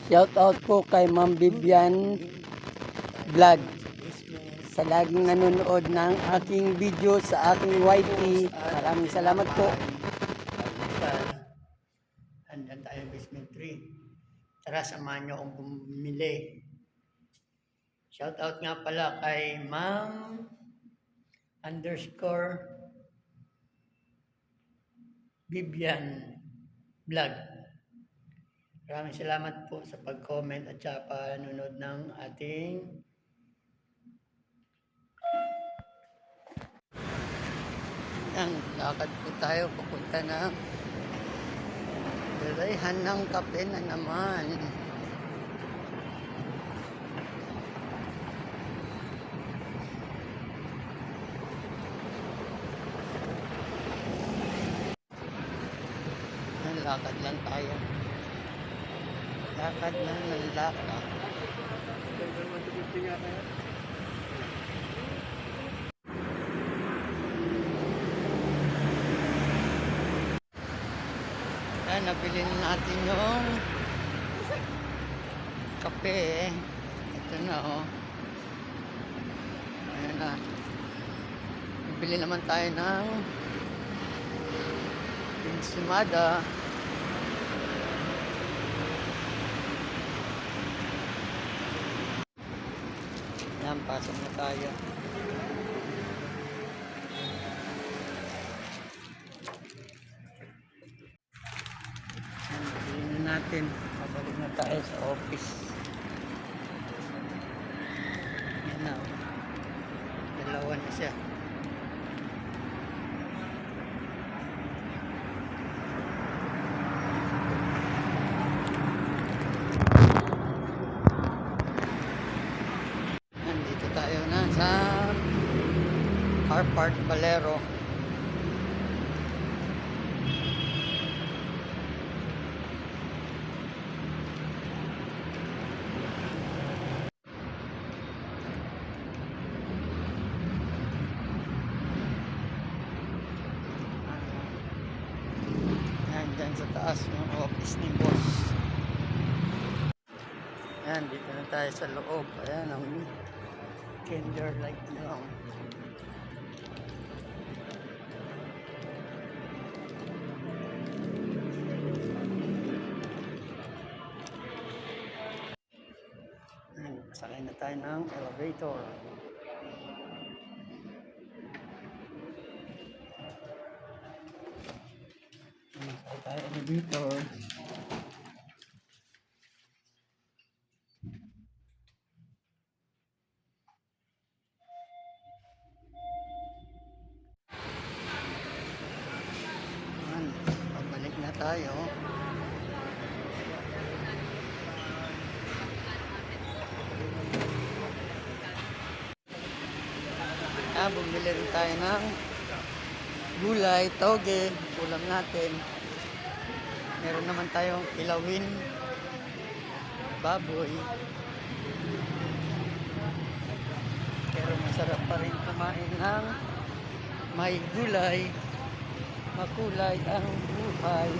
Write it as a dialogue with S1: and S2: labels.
S1: Shout out po kay Ma'am Vivian Vlog sa laging nanonood ng aking video sa aking YT. Maraming salamat po.
S2: Andan tayo basement 3. Tara, samahan nyo akong bumili. Shout out nga pala kay Ma'am _Vivian Vlog. Maraming salamat po sa pag-comment at sa panunod ng ating lakad po tayo papunta ng Bilhan ng kape na naman. Lakad lang tayo. Lakad lang ng lakad. Yan, nabili natin yung kape. Ito na, oh. Ayan na. Nabili naman tayo ng ensimada. Yan, pasok na tayo. Natin, pabalik na tayo sa office. Yan na, dalawa na siya. Nandito tayo na sa Car Park Valero. Dyan sa taas ng office ni boss. Ayan, dito na tayo sa loob. Ayan, ang kinder light lang. Ayan, sakay na tayo ng elevator. Tayo elevator. Pabalik na tayo. Bumili rin tayo ng gulay, toge, ulam natin. Meron naman tayong kilawin, baboy. Pero masarap pa rin kumain ng may gulay. Makulay ang buhay.